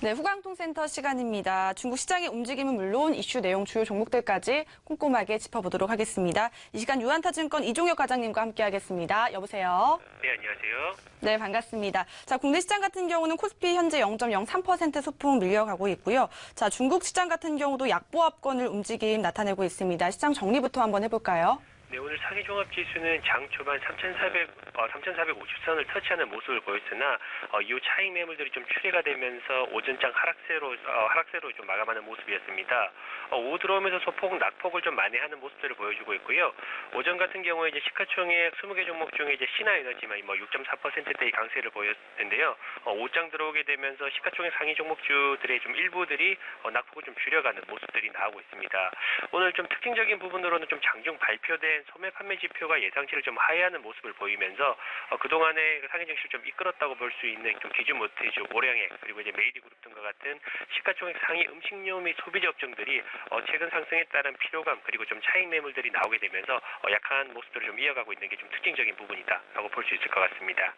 네, 후광통센터 시간입니다. 중국 시장의 움직임은 물론 이슈 내용 주요 종목들까지 꼼꼼하게 짚어보도록 하겠습니다. 이 시간 유한타증권 이종혁 과장님과 함께하겠습니다. 여보세요. 네, 안녕하세요. 네, 반갑습니다. 자, 국내 시장 같은 경우는 코스피 현재 0.03% 소폭 밀려가고 있고요. 자, 중국 시장 같은 경우도 약보합권을 움직임 나타내고 있습니다. 시장 정리부터 한번 해볼까요? 네, 오늘 상위 종합 지수는 장 초반 3,450선을 터치하는 모습을 보였으나 이후 차익 매물들이 좀 출회가 되면서 오전장 하락세로 좀 마감하는 모습이었습니다. 오후 들어오면서 소폭 낙폭을 좀 만회하는 모습들을 보여주고 있고요. 오전 같은 경우에 이제 시가총액 20개 종목 중에 이제 신화에너지만 6.4%대의 강세를 보였는데요. 오후장 들어오게 되면서 시가총액 상위 종목주들의 좀 일부들이 낙폭을 좀 줄여가는 모습들이 나오고 있습니다. 오늘 좀 특징적인 부분으로는 좀 장중 발표된 소매 판매 지표가 예상치를 좀 하회하는 모습을 보이면서 그동안의 상해 증시를 좀 이끌었다고 볼 수 있는 좀 기준 모티주, 오량액 그리고 이제 메이디 그룹 등과 같은 시가총액 상위 음식료 및 소비재 업종들이 최근 상승에 따른 피로감 그리고 좀 차익 매물들이 나오게 되면서 약한 모습들을 좀 이어가고 있는 게 좀 특징적인 부분이다라고 볼 수 있을 것 같습니다.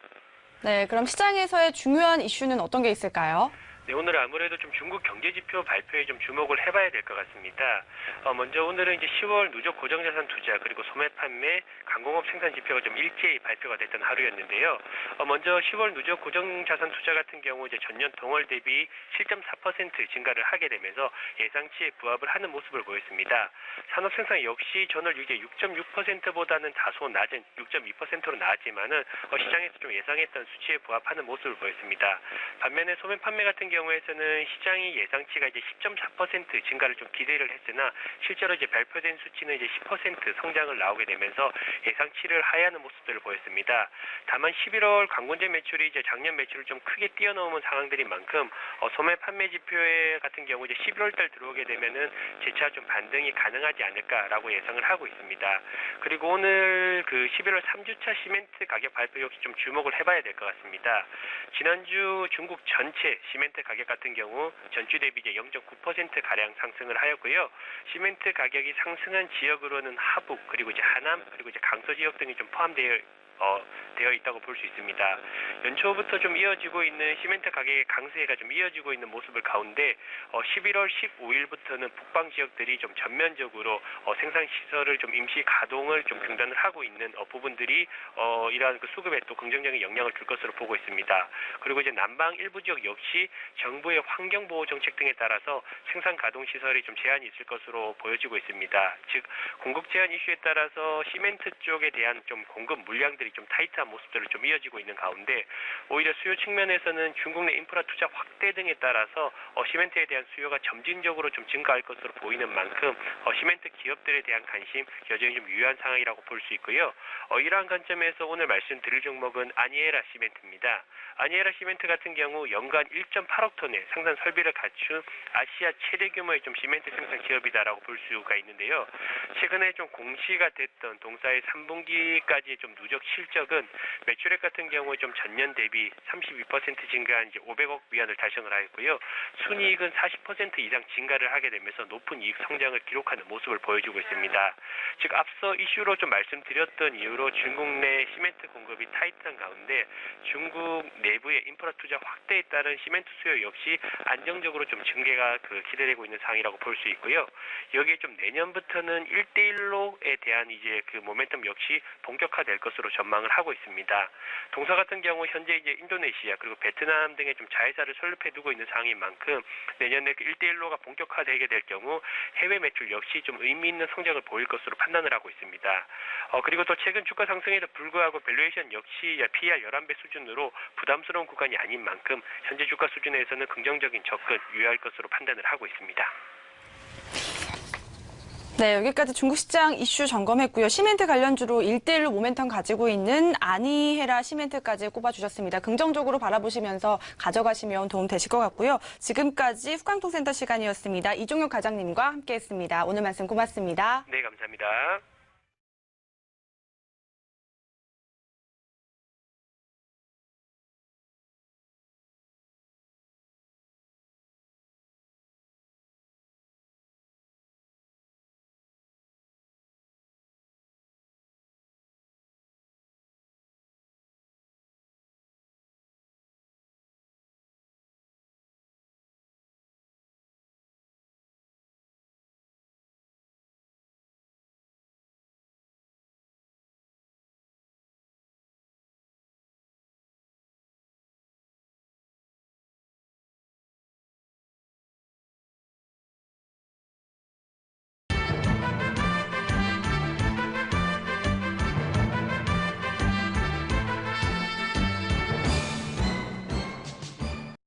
네, 그럼 시장에서의 중요한 이슈는 어떤 게 있을까요? 네, 오늘 아무래도 좀 중국 경제지표 발표에 좀 주목을 해봐야 될 것 같습니다. 먼저 오늘은 이제 10월 누적 고정자산 투자 그리고 소매 판매, 강공업 생산 지표가 좀 일제히 발표가 됐던 하루였는데요. 먼저 10월 누적 고정자산 투자 같은 경우 이제 전년 동월 대비 7.4% 증가를 하게 되면서 예상치에 부합을 하는 모습을 보였습니다. 산업 생산 역시 전월 이제 6.6%보다는 다소 낮은 6.2%로 나왔지만은 시장에서 좀 예상했던 수치에 부합하는 모습을 보였습니다. 반면에 소매 판매 같은 경우에서는 시장이 예상치가 이제 10.4% 증가를 좀 기대를 했으나 실제로 이제 발표된 수치는 이제 10% 성장을 나오게 되면서 예상치를 하회하는 모습들을 보였습니다. 다만 11월 관공제 매출이 이제 작년 매출을 좀 크게 뛰어넘은 상황들인 만큼 소매 판매 지표에 같은 경우 이제 11월 달 들어오게 되면은 재차 좀 반등이 가능하지 않을까라고 예상을 하고 있습니다. 그리고 오늘 그 11월 3주차 시멘트 가격 발표 역시 좀 주목을 해봐야 될 것 같습니다. 지난주 중국 전체 시멘트 가격 같은 경우 전주 대비 이제 0.9% 가량 상승을 하였고요. 시멘트 가격이 상승한 지역으로는 하북 그리고 이제 하남 그리고 이제 강서 지역 등이 좀 포함되어 있다고 볼 수 있습니다. 연초부터 좀 이어지고 있는 시멘트 가격의 강세가 좀 이어지고 있는 모습을 가운데 11월 15일부터는 북방 지역들이 좀 전면적으로 생산 시설을 좀 임시 가동을 좀 중단을 하고 있는 부분들이 이러한 그 수급에 또 긍정적인 영향을 줄 것으로 보고 있습니다. 그리고 이제 남방 일부 지역 역시 정부의 환경 보호 정책 등에 따라서 생산 가동 시설이 좀 제한이 있을 것으로 보여지고 있습니다. 즉 공급 제한 이슈에 따라서 시멘트 쪽에 대한 좀 공급 물량들이 좀 타이트한 모습들을 좀 이어지고 있는 가운데 오히려 수요 측면에서는 중국 내 인프라 투자 확대 등에 따라서 시멘트에 대한 수요가 점진적으로 좀 증가할 것으로 보이는 만큼 시멘트 기업들에 대한 관심 여전히 좀 유효한 상황이라고 볼 수 있고요. 이러한 관점에서 오늘 말씀드릴 종목은 아니에라 시멘트입니다. 아니에라 시멘트 같은 경우 연간 1.8억 톤의 생산 설비를 갖춘 아시아 최대 규모의 좀 시멘트 생산 기업이다라고 볼 수가 있는데요. 최근에 좀 공시가 됐던 동사의 3분기까지의 좀 누적 실적은 매출액 같은 경우 좀 전년 대비 32% 증가한 이제 500억 위안을 달성을 하였고요. 순이익은 40% 이상 증가를 하게 되면서 높은 이익 성장을 기록하는 모습을 보여주고 있습니다. 즉 앞서 이슈로 좀 말씀드렸던 이유로 중국 내 시멘트 공급이 타이트한 가운데 중국 내부의 인프라 투자 확대에 따른 시멘트 수요 역시 안정적으로 좀 증대가 기대되고 있는 상황이라고 볼 수 있고요. 여기에 좀 내년부터는 1대1로에 대한 이제 그 모멘텀 역시 본격화될 것으로 전망을 하고 있습니다. 동사 같은 경우 현재 이제 인도네시아 그리고 베트남 등의 좀 자회사를 설립해 두고 있는 상황인 만큼 내년에 그 1대1로가 본격화되게 될 경우 해외 매출 역시 좀 의미 있는 성장을 보일 것으로 판단을 하고 있습니다. 그리고 또 최근 주가 상승에도 불구하고 밸류에이션 역시 PER 11배 수준으로 부담스러운 구간이 아닌 만큼 현재 주가 수준에서는 긍정적인 접근 유효할 것으로 판단을 하고 있습니다. 네, 여기까지 중국 시장 이슈 점검했고요. 시멘트 관련주로 1대1로 모멘텀 가지고 있는 아니헤라 시멘트까지 꼽아주셨습니다. 긍정적으로 바라보시면서 가져가시면 도움 되실 것 같고요. 지금까지 후광통센터 시간이었습니다. 이종혁 과장님과 함께했습니다. 오늘 말씀 고맙습니다. 네, 감사합니다.